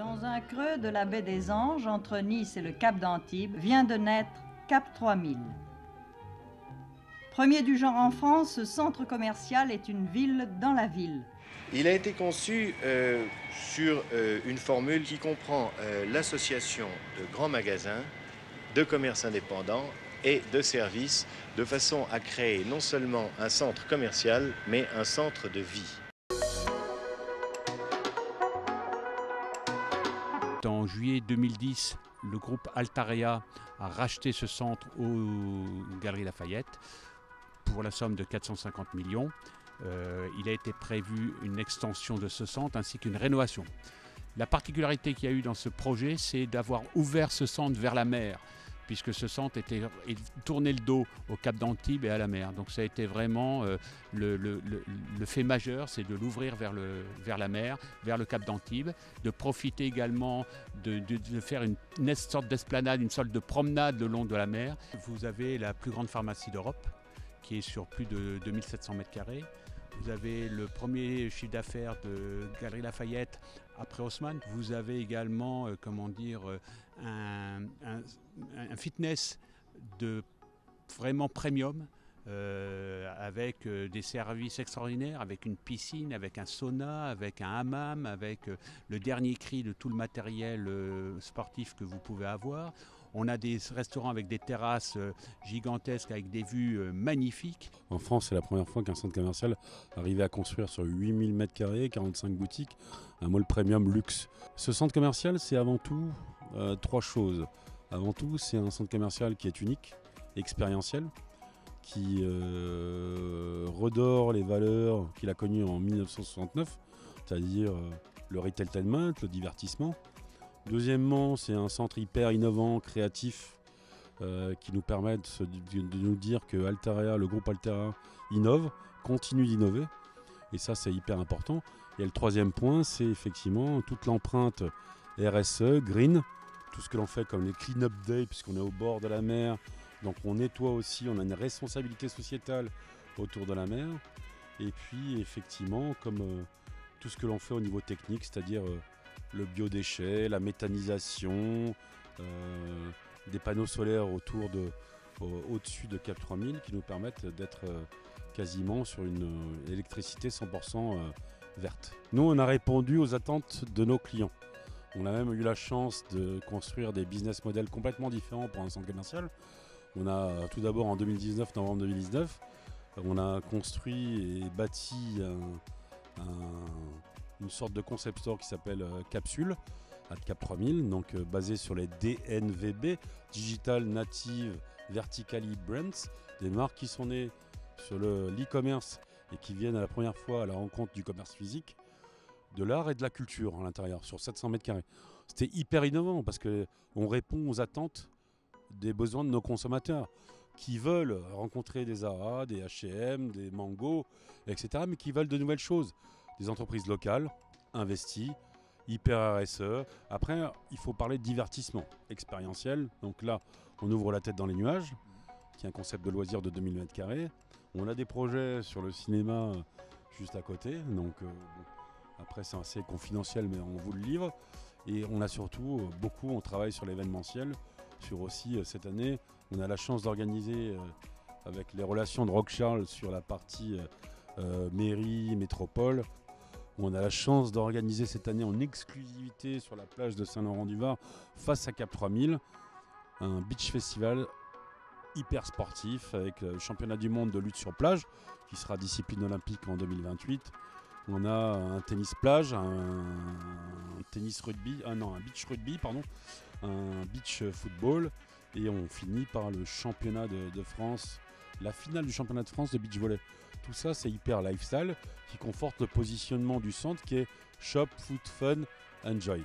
Dans un creux de la baie des Anges, entre Nice et le Cap d'Antibes, vient de naître Cap 3000. Premier du genre en France, ce centre commercial est une ville dans la ville. Il a été conçu sur une formule qui comprend l'association de grands magasins, de commerces indépendants et de services, de façon à créer non seulement un centre commercial, mais un centre de vie. En juillet 2010, le groupe Altarea a racheté ce centre aux Galeries Lafayette pour la somme de 450 millions. Il a été prévu une extension de ce centre ainsi qu'une rénovation. La particularité qu'il y a eu dans ce projet, c'est d'avoir ouvert ce centre vers la mer, puisque ce centre tournait le dos au Cap d'Antibes et à la mer. Donc ça a été vraiment le fait majeur, c'est de l'ouvrir vers la mer, vers le Cap d'Antibes, de profiter également de faire une sorte d'esplanade, une sorte de promenade le long de la mer. Vous avez la plus grande pharmacie d'Europe, qui est sur plus de 2700 m². Vous avez le premier chiffre d'affaires de Galeries Lafayette après Haussmann. Vous avez également, un fitness de vraiment premium, avec des services extraordinaires, avec une piscine, avec un sauna, avec un hammam, avec le dernier cri de tout le matériel sportif que vous pouvez avoir. On a des restaurants avec des terrasses gigantesques, avec des vues magnifiques. En France, c'est la première fois qu'un centre commercial arrivait à construire sur 8000 m², 45 boutiques, un mall premium luxe. Ce centre commercial, c'est avant tout trois choses. Avant tout, c'est un centre commercial qui est unique, expérientiel, qui redore les valeurs qu'il a connues en 1969, c'est-à-dire le retailtainment, le divertissement. Deuxièmement, c'est un centre hyper innovant, créatif, qui nous permet de nous dire que Altarea, le groupe Altarea innove, continue d'innover. Et ça, c'est hyper important. Et le troisième point, c'est effectivement toute l'empreinte RSE, green, tout ce que l'on fait comme les clean-up day, puisqu'on est au bord de la mer. Donc on nettoie aussi, on a une responsabilité sociétale autour de la mer. Et puis effectivement, comme tout ce que l'on fait au niveau technique, c'est-à-dire le biodéchet, la méthanisation, des panneaux solaires au-dessus de Cap 3000 qui nous permettent d'être quasiment sur une électricité 100% verte. Nous, on a répondu aux attentes de nos clients. On a même eu la chance de construire des business models complètement différents pour un centre commercial. On a tout d'abord en novembre 2019, on a construit et bâti une sorte de concept store qui s'appelle Capsule à Cap 3000, donc basé sur les DNVB, Digital Native Vertically Brands, des marques qui sont nées sur l'e-commerce et qui viennent à la première fois à la rencontre du commerce physique, de l'art et de la culture à l'intérieur, sur 700 m². C'était hyper innovant parce qu'on répond aux attentes des besoins de nos consommateurs qui veulent rencontrer des Zara, des H&M, des Mango, etc., mais qui veulent de nouvelles choses. Des entreprises locales, investies, hyper RSE. Après, il faut parler de divertissement expérientiel. Donc là, on ouvre la tête dans les nuages, qui est un concept de loisir de 2000 m². On a des projets sur le cinéma juste à côté. Donc après, c'est assez confidentiel, mais on vous le livre. Et on a surtout on travaille sur l'événementiel. Sur aussi, cette année, on a la chance d'organiser avec les relations de Rock Charles sur la partie mairie, métropole. On a la chance d'organiser cette année en exclusivité sur la plage de Saint-Laurent-du-Var, face à Cap 3000, un beach festival hyper sportif avec le championnat du monde de lutte sur plage, qui sera discipline olympique en 2028. On a un tennis plage, un beach rugby, un beach football, et on finit par le championnat de France, la finale du championnat de France de beach volley. Tout ça, c'est hyper lifestyle qui conforte le positionnement du centre qui est Shop, Food, Fun, Enjoy.